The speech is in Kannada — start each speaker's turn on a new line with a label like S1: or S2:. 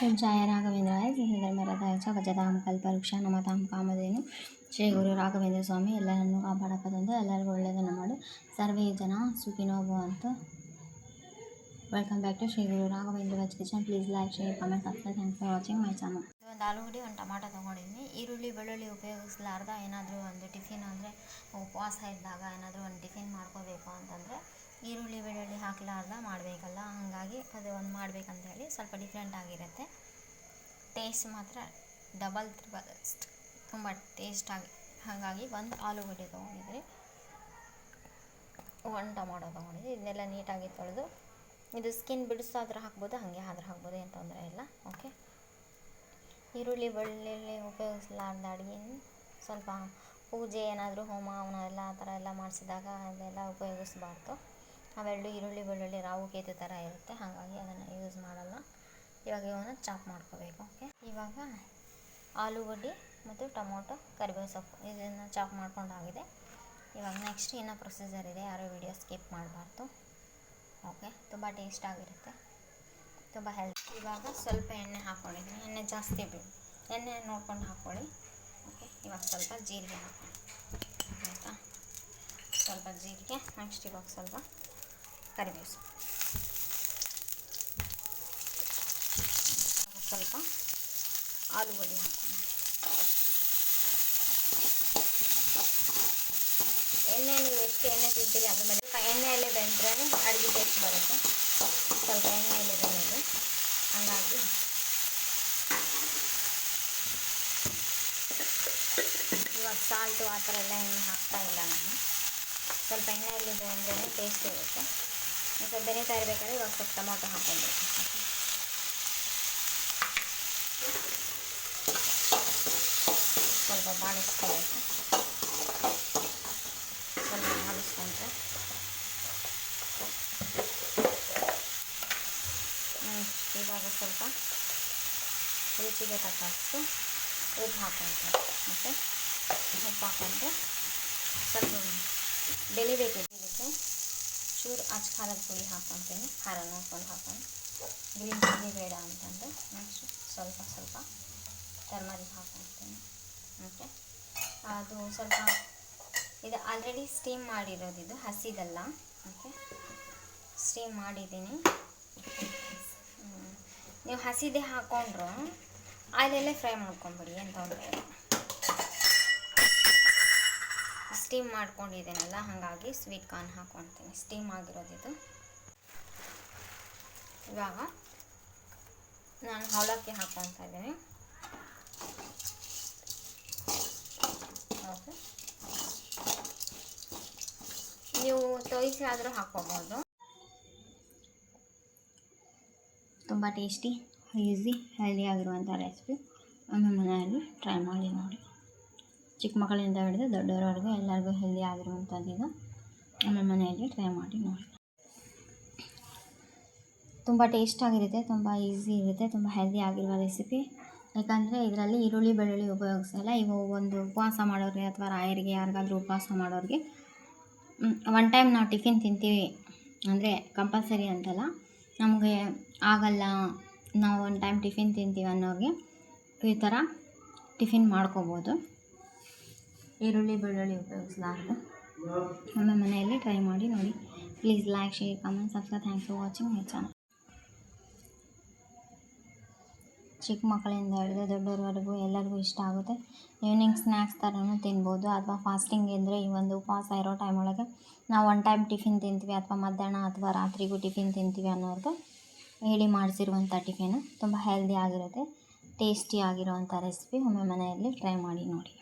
S1: पूज्याय राघवेंद्राय सिंहधर्मरथाय च भजतां कल्पवृಕ್ಷ नमतां कामधेनु ಶ್ರೀ ಗುರು ರಾಘವೇಂದ್ರ ಸ್ವಾಮಿ ಎಲ್ಲರನ್ನೂ ಕಾಪಾಡಪ್ಪ ತಂದು ಎಲ್ಲರಿಗೂ ಒಳ್ಳೆಯದನ್ನು ಮಾಡು. ಸರ್ವೇ ಜನ ಸುಖಿನೋ ಭವಂತು. Welcome back to Shri Guru Raghavendra veg kitchen. Please like, share, comment, subscribe. Thanks for watching my channel. ಒಂದು ಆಲೂಗಡ್ಡೆ, ಒಂದು ಟೊಮಾಟೊ ತೊಗೊಂಡಿದ್ದೀನಿ. ಈರುಳ್ಳಿ ಬೆಳ್ಳುಳ್ಳಿ ಉಪಯೋಗಿಸಲಾರ್ದ ಏನಾದರೂ ಒಂದು ಟಿಫಿನ್ ಅಂದರೆ ಉಪವಾಸ ಇದ್ದಾಗ ಏನಾದರೂ ಒಂದು ಟಿಫಿನ್ ಮಾಡ್ಕೋಬೇಕು ಅಂತಂದರೆ ಈರುಳ್ಳಿ ಬೆಳ್ಳುಳ್ಳಿ ಹಾಕಲಾರ್ದ ಮಾಡಬೇಕಲ್ಲ, ಹಾಗಾಗಿ ಅದು ಒಂದು ಮಾಡಬೇಕಂತೇಳಿ ಸ್ವಲ್ಪ ಡಿಫ್ರೆಂಟ್ ಆಗಿರುತ್ತೆ. ಟೇಸ್ಟ್ ಮಾತ್ರ ಡಬಲ್ ತ್ರಿಬಲ್ ತುಂಬ ಟೇಸ್ಟಾಗಿ. ಹಾಗಾಗಿ ಒಂದು ಆಲೂಗಡ್ಡೆ ತೊಗೊಂಡಿದ್ರಿ, ಒಂದು ಟೊಮಾಟೊ ತೊಗೊಂಡಿದ್ರಿ. ಇದನ್ನೆಲ್ಲ ನೀಟಾಗಿ ತೊಳೆದು, ಇದು ಸ್ಕಿನ್ ಬಿಡಿಸಾದ್ರೆ ಹಾಕ್ಬೋದು, ಹಾಗೆ ಆದ್ರೆ ಹಾಕ್ಬೋದು, ಏನು ತೊಂದರೆ ಇಲ್ಲ. ಓಕೆ, ಈರುಳ್ಳಿ ಬೆಳ್ಳುಳ್ಳಿ ಉಪಯೋಗಿಸಲಾರ್ದ ಅಡುಗೆ ಸ್ವಲ್ಪ ಪೂಜೆ ಏನಾದರೂ ಹೋಮ ಅವನ ಎಲ್ಲ ಆ ಥರ ಎಲ್ಲ ಮಾಡಿಸಿದಾಗ ಅದೆಲ್ಲ ಉಪಯೋಗಿಸ್ಬಾರ್ದು. ಅವೆರಡು ಈರುಳ್ಳಿ ಬೆಳ್ಳುಳ್ಳಿ ರಾವು ಕೇತು ಥರ ಇರುತ್ತೆ, ಹಾಗಾಗಿ ಅದನ್ನು ಯೂಸ್ ಮಾಡಲ್ಲ. ಇವಾಗ ಇವನ್ನ ಚಾಪ್ ಮಾಡ್ಕೋಬೇಕು. ಓಕೆ, ಇವಾಗ ಆಲೂಗಡ್ಡೆ ಮತ್ತು ಟೊಮೊಟೊ, ಕರಿಬೇವು ಸೊಪ್ಪು ಇದನ್ನು ಚಾಪ್ ಮಾಡ್ಕೊಂಡಾಗಿದೆ. ಇವಾಗ ನೆಕ್ಸ್ಟ್ ಇನ್ನೂ ಪ್ರೊಸೀಜರ್ ಇದೆ, ಯಾರೋ ವಿಡಿಯೋ ಸ್ಕಿಪ್ ಮಾಡಬಾರ್ದು. ಓಕೆ, ತುಂಬ ಟೇಸ್ಟ್ ಆಗಿರುತ್ತೆ, ತುಂಬ ಹೆಲ್ತ್. ಇವಾಗ ಸ್ವಲ್ಪ ಎಣ್ಣೆ ಹಾಕ್ಕೊಂಡಿದ್ದೀನಿ, ಎಣ್ಣೆ ಜಾಸ್ತಿ ಬೇಕು, ಎಣ್ಣೆ ನೋಡ್ಕೊಂಡು ಹಾಕ್ಕೊಳ್ಳಿ. ಓಕೆ, ಇವಾಗ ಸ್ವಲ್ಪ ಜೀರಿಗೆ ಹಾಕ್ಕೊಳ್ಳಿ, ಆಯಿತಾ? ಸ್ವಲ್ಪ ಜೀರಿಗೆ. ನೆಕ್ಸ್ಟ್ ಇವಾಗ ಸ್ವಲ್ಪ ಕರಿಬೇವು ಸೊಪ್ಪು, ಸ್ವಲ್ಪ ಆಲೂಗಡ್ಡೆ ಹಾಕ್ಕೊಳ್ಳಿ. ಎಣ್ಣೆ ನೀವು ಎಷ್ಟು ಎಣ್ಣೆ ತಿಂತೀರಿ ಅದ್ರ ಮೇಲೆ ಸ್ವಲ್ಪ ಎಣ್ಣೆಯಲ್ಲೇ ಬೆಂದ್ರೆ ಅಡುಗೆ ಟೇಸ್ಟ್ ಬರುತ್ತೆ. ಸ್ವಲ್ಪ ಎಣ್ಣೆಯಲ್ಲೇ ಬೆಂದಿದೆ, ಹಾಗಾಗಿ ಇವಾಗ ಸಾಲ್ಟು ಆ ಥರ ಎಲ್ಲ ಏನು ಹಾಕ್ತಾ ಇಲ್ಲ ನಾನು. ಸ್ವಲ್ಪ ಎಣ್ಣೆಯಲ್ಲಿ ಬೆಂದ್ರೆ ಟೇಸ್ಟ್ ಇರುತ್ತೆ. ಸ್ವಲ್ಪ ಬೆನೀತಾ ಇರಬೇಕಾದ್ರೆ ಇವಾಗ ಸ್ವಲ್ಪ ಟೊಮೊಟೊ ಹಾಕ್ಕೊಳ್ಬೇಕು. ಸ್ವಲ್ಪ ಬಾಡಿಸ್ಕೋಬೇಕು. ಸ್ವಲ್ಪ ಬಾಡಿಸ್ಕೊಂಡ್ರೆ ಇವಾಗ ಸ್ವಲ್ಪ ರುಚಿಗೆ ತಕ್ಕಷ್ಟು ಉಪ್ಪು ಹಾಕ್ಕೊಳ್ತೀನಿ. ಮತ್ತು ಉಪ್ಪು ಹಾಕ್ಕೊಂಡ್ರೆ ಸ್ವಲ್ಪ ಬೆಳಿಬೇಕಿದೆ. ಇದಕ್ಕೆ ಚೂರು ಖಾರದ ಪುಡಿ ಹಾಕ್ಕೊತೀನಿ, ಖಾರ ನೋಡ್ಕೊಂಡು ಹಾಕ್ಕೊಂಡು. ಗ್ರೀನ್ ಚಿಲ್ಲಿ ಬೇಡ ಅಂತಂದರೆ ನೆಕ್ಸ್ಟ್ ಸ್ವಲ್ಪ ಟರ್ಮರಿಕ್ ಹಾಕ್ಕೊಳ್ತೀನಿ. ಓಕೆ, ಅದು ಸ್ವಲ್ಪ ಇದು ಆಲ್ರೆಡಿ ಸ್ಟೀಮ್ ಮಾಡಿರೋದು, ಇದು ಹಸಿದಲ್ಲ. ಓಕೆ, ಸ್ಟೀಮ್ ಮಾಡಿದ್ದೀನಿ. ನೀವು ಹಸಿದೆ ಹಾಕ್ಕೊಂಡ್ರು ಆಯಿಲಲ್ಲೇ ಫ್ರೈ ಮಾಡ್ಕೊಂಬಿಡಿ, ಏನು ತೊಂದರೆ ಇಲ್ಲ. ಸ್ಟೀಮ್ ಮಾಡ್ಕೊಂಡಿದ್ದೀನಲ್ಲ, ಹಾಗಾಗಿ ಸ್ವೀಟ್ ಕಾರ್ನ್ ಹಾಕ್ಕೊಳ್ತೀನಿ, ಸ್ಟೀಮ್ ಆಗಿರೋದಿದು. ಇವಾಗ ನಾನು ಅವಲಕ್ಕಿ ಹಾಕ್ಕೊಳ್ತಾ ಇದ್ದೀನಿ. ಓಕೆ, ನೀವು ತೋಯಿಸಿ ಆದರೂ ಹಾಕ್ಕೋಬೋದು. ತುಂಬ ಟೇಸ್ಟಿ, ಈಸಿ, ಹೆಲ್ದಿ ಆಗಿರುವಂಥ ರೆಸಿಪಿ. ಒಮ್ಮೆ ಮನೆಯಲ್ಲಿ ಟ್ರೈ ಮಾಡಿ ನೋಡಿ. ಚಿಕ್ಕ ಮಕ್ಕಳಿಂದ ಹಿಡಿದು ದೊಡ್ಡವರವರೆಗೂ ಎಲ್ಲರಿಗೂ ಹೆಲ್ದಿ ಆಗಿರುವಂಥದ್ದು. ಒಮ್ಮೆ ಮನೆಯಲ್ಲಿ ಟ್ರೈ ಮಾಡಿ ನೋಡಿ. ತುಂಬ ಟೇಸ್ಟಾಗಿರುತ್ತೆ, ತುಂಬ ಈಸಿ ಇರುತ್ತೆ, ತುಂಬ ಹೆಲ್ದಿ ಆಗಿರುವ ರೆಸಿಪಿ. ಯಾಕಂದರೆ ಇದರಲ್ಲಿ ಈರುಳ್ಳಿ ಬೆಳ್ಳುಳ್ಳಿ ಉಪಯೋಗಿಸಲ್ಲ. ಇವು ಒಂದು ಉಪವಾಸ ಮಾಡೋರಿಗೆ ಅಥವಾ ರಾಯರಿಗೆ ಯಾರಿಗಾದ್ರೂ ಉಪವಾಸ ಮಾಡೋರಿಗೆ ಒನ್ ಟೈಮ್ ನಾವು ಟಿಫಿನ್ ತಿಂತೀವಿ ಅಂದರೆ ಕಂಪಲ್ಸರಿ ಅಂತಲ್ಲ, ನಮಗೆ ಆಗಲ್ಲ ನಾವು ಒನ್ ಟೈಮ್ ಟಿಫಿನ್ ತಿಂತೀವಿ ಅನ್ನೋರಿಗೆ ಈ ಥರ ಟಿಫಿನ್ ಮಾಡ್ಕೋಬೋದು, ಈರುಳ್ಳಿ ಬೆಳ್ಳುಳ್ಳಿ ಉಪಯೋಗಿಸಲಾರ್ದು. ಒಮ್ಮೆ ಮನೆಯಲ್ಲಿ ಟ್ರೈ ಮಾಡಿ ನೋಡಿ. Please like, share, comment, subscribe. Thanks for watching my channel. ಚಿಕ್ಕ ಮಕ್ಕಳಿಂದ ಹಿಡಿದು ದೊಡ್ಡವರವರೆಗೂ ಎಲ್ಲರಿಗೂ ಇಷ್ಟ ಆಗುತ್ತೆ. ಈವ್ನಿಂಗ್ ಸ್ನ್ಯಾಕ್ಸ್ ಥರನೂ ತಿನ್ಬೋದು, ಅಥವಾ ಫಾಸ್ಟಿಂಗ್ ಇದ್ದರೆ ಈ ಒಂದು ಉಪವಾಸ ಇರೋ ಟೈಮ್ ಒಳಗೆ ನಾವು ಒನ್ ಟೈಮ್ ಟಿಫಿನ್ ತಿಂತೀವಿ ಅಥವಾ ಮಧ್ಯಾಹ್ನ ಅಥವಾ ರಾತ್ರಿಗೂ ಟಿಫಿನ್ ತಿಂತೀವಿ ಅನ್ನೋರ್ಗೆ ಹೇಳಿ ಮಾಡಿಸಿರುವಂಥ ಟಿಫಿನು ತುಂಬ ಹೆಲ್ದಿ ಆಗಿರುತ್ತೆ, ಟೇಸ್ಟಿ ಆಗಿರುವಂಥ ರೆಸಿಪಿ. ಒಮ್ಮೆ ಮನೆಯಲ್ಲಿ ಟ್ರೈ ಮಾಡಿ ನೋಡಿ.